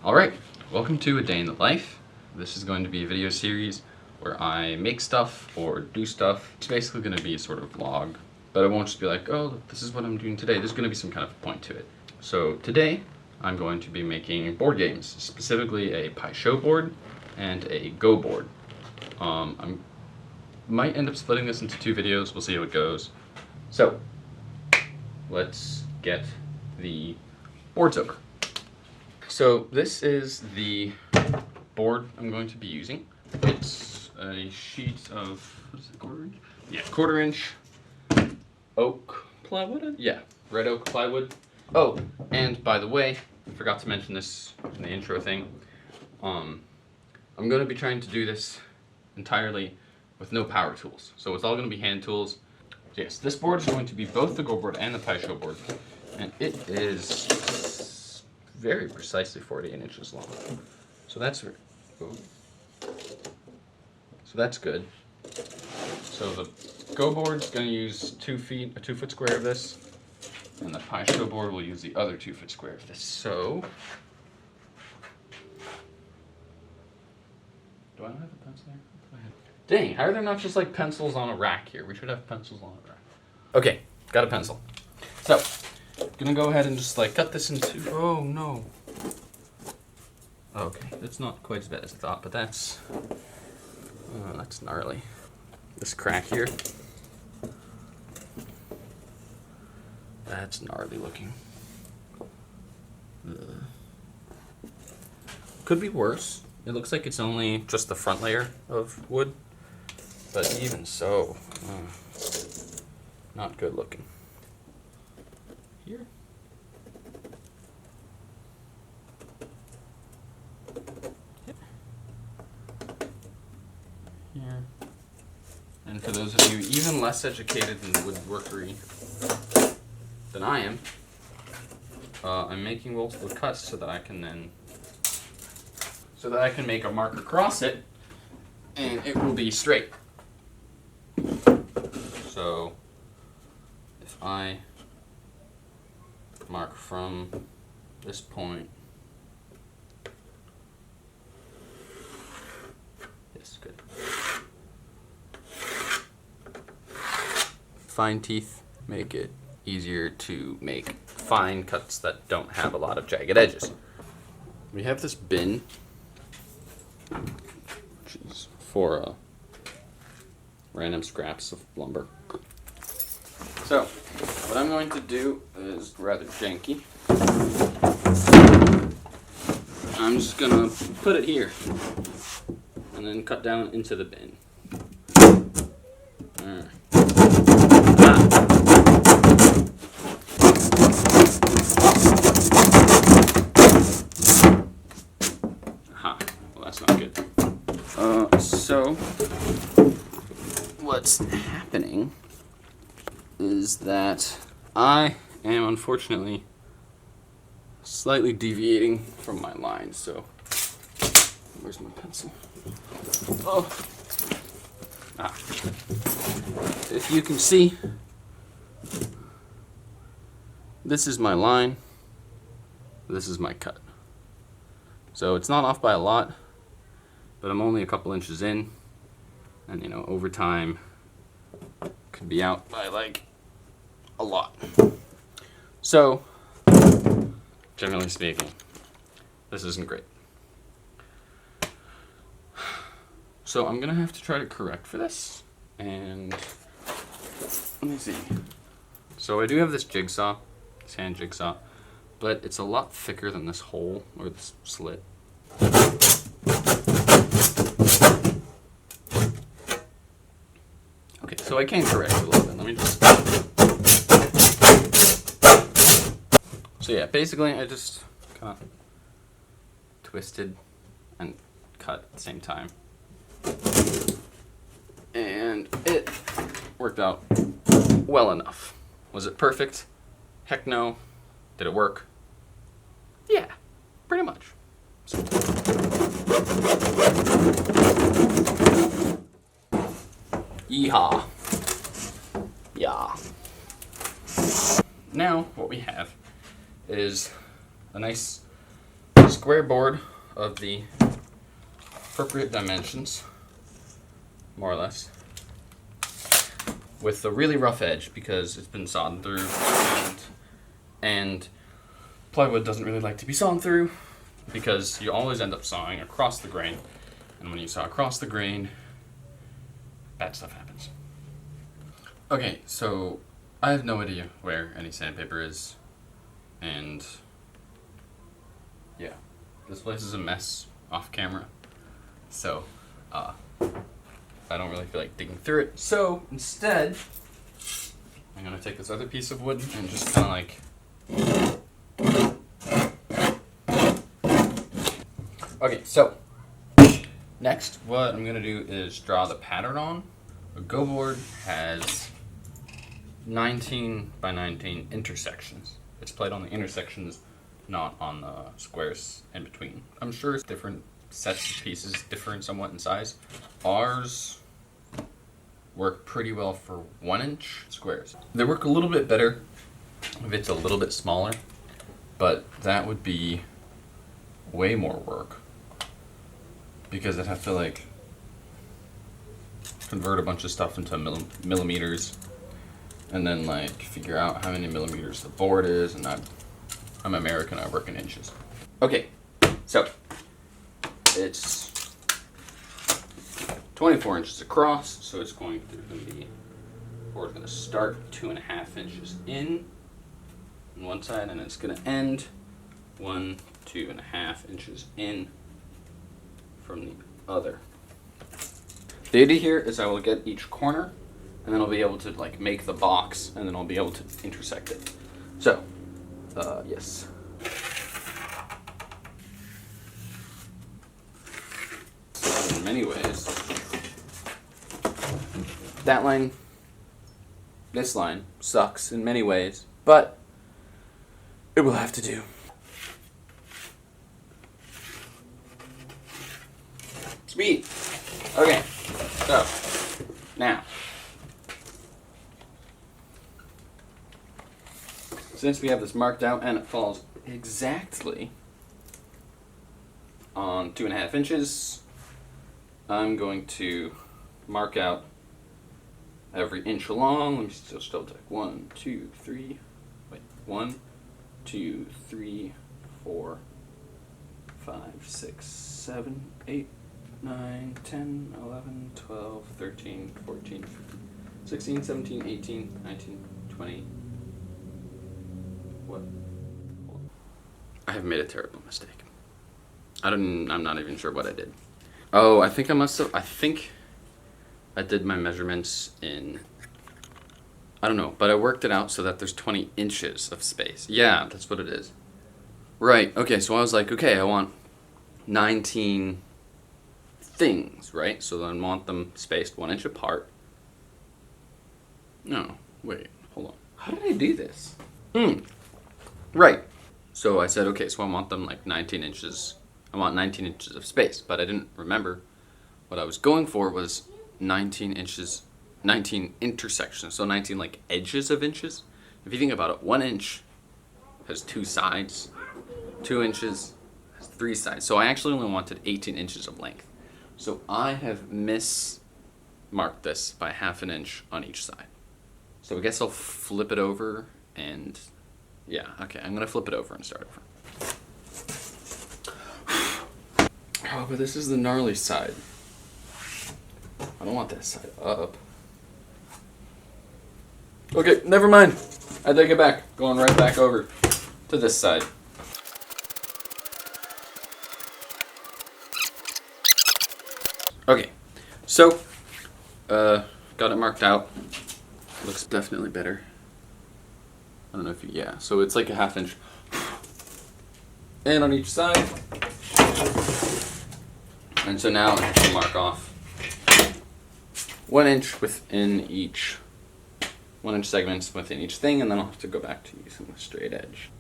Alright, welcome to A Day in the Life. This is going to be a video series where I make stuff or do stuff. It's basically going to be a sort of vlog, but it won't just be like, oh, this is what I'm doing today. There's going to be some kind of point to it. So today, I'm going to be making board games, specifically a Pai-Sho board and a Go board. I might end up splitting this into two videos. We'll see how it goes. So, let's get the boards over. So this is the board I'm going to be using. It's a sheet of, what is it, quarter inch? Yeah, quarter inch oak plywood? Yeah, red oak plywood. Oh, and by the way, I forgot to mention this in the intro thing. I'm going to be trying to do this entirely with no power tools. So it's all going to be hand tools. Yes, this board is going to be both the Go board and the Pai-Sho board. And it is very precisely 48 inches long. So that's good. So the Go board is going to use 2 feet, a 2-foot square of this, and the Pai-Sho board will use the other 2-foot square of this. So, do I not have a pencil here? Dang, how are there not just like pencils on a rack here? We should have pencils on a rack. Okay, got a pencil. So, I'm gonna go ahead and just like cut this into, oh no. Okay, it's not quite as bad as I thought, but that's gnarly. This crack here, that's gnarly looking. Could be worse. It looks like it's only just the front layer of wood, but even so, not good looking. Here. Here. And for those of you even less educated in woodworkery than I am, I'm making multiple cuts so that I can make a mark across it, and it will be straight. So if I mark from this point, yes, good. Fine teeth make it easier to make fine cuts that don't have a lot of jagged edges. We have this bin, which is for random scraps of lumber. So, what I'm going to do is rather janky. I'm just gonna put it here and then cut down into the bin. Aha, well that's not good. So, what's happening is that I am unfortunately slightly deviating from my line, so where's my pencil? Oh! Ah. If you can see, this is my line, this is my cut. So it's not off by a lot, but I'm only a couple inches in, and you know, over time, could be out by like a lot. So, generally speaking, this isn't great. So I'm gonna have to try to correct for this, and let me see. So I do have this jigsaw, this hand jigsaw, but it's a lot thicker than this hole, or this slit. Okay, so I can correct it a little bit. Let me just... So yeah, basically I just kind of twisted and cut at the same time. And it worked out well enough. Was it perfect? Heck no. Did it work? Yeah, pretty much. So. Yeehaw. Yeah. Now, what we have is a nice square board of the appropriate dimensions, more or less, with a really rough edge because it's been sawed through, and plywood doesn't really like to be sawn through because you always end up sawing across the grain, and when you saw across the grain, bad stuff happens. Okay, so I have no idea where any sandpaper is, and yeah, this place is a mess off camera, so I don't really feel like digging through it. So instead, I'm gonna take this other piece of wood and just kind of like okay, so next what I'm gonna do is draw the pattern on. A Go board has 19 by 19 intersections. It's played on the intersections, not on the squares in between. I'm sure it's different sets of pieces, different somewhat in size. Ours work pretty well for 1-inch squares. They work a little bit better if it's a little bit smaller, but that would be way more work because I'd have to like convert a bunch of stuff into millimeters and then like figure out how many millimeters the board is, and I'm American, I work in inches. Okay, so it's 24 inches across, so it's going to be, board's going to start 2.5 inches in on one side, and it's going to end 2.5 inches in from the other. The idea here is I will get each corner, and then I'll be able to like make the box, and then I'll be able to intersect it. So, yes. So in many ways, that line, this line sucks in many ways, but it will have to do. Sweet. Okay, so now, since we have this marked out and it falls exactly on 2.5 inches, I'm going to mark out every inch along. Let me still take 1, 2, 3. Wait, 1, 2, 3, 4, 5, 6, 7, 8, 9, 10, 11, 12, 13, 14, 15, 16, 17, 18, 19, 20. What? I have made a terrible mistake. I'm not even sure what I did. Oh, I think I did my measurements in, I don't know, but I worked it out so that there's 20 inches of space. Yeah, that's what it is. Right, okay, so I was like, okay, I want 19 things, right? So then I want them spaced 1 inch apart. No, wait, hold on. How did I do this? Right. So I said, okay, so I want them like 19 inches. I want 19 inches of space, but I didn't remember what I was going for was 19 inches, 19 intersections. So 19 like edges of inches. If you think about it, 1 inch has 2 sides. 2 inches has 3 sides. So I actually only wanted 18 inches of length. So I have mismarked this by 1/2 inch on each side. So I guess I'll flip it over and yeah, okay, I'm gonna flip it over and start over. Oh, but this is the gnarly side. I don't want that side up. Okay, never mind. I take it back. Going right back over to this side. Okay, so, got it marked out. Looks definitely better. I don't know if you, yeah, so it's like a 1/2 inch. And on each side. And so now I have to mark off 1 inch within each, 1 inch segments within each thing, and then I'll have to go back to using the straight edge.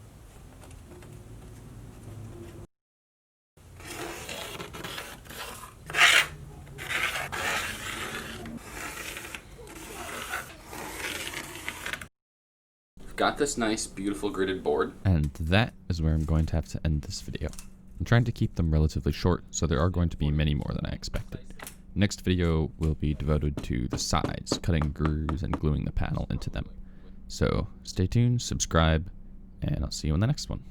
Got this nice, beautiful gridded board. And that is where I'm going to have to end this video. I'm trying to keep them relatively short, so there are going to be many more than I expected. Next video will be devoted to the sides, cutting grooves and gluing the panel into them. So stay tuned, subscribe, and I'll see you in the next one.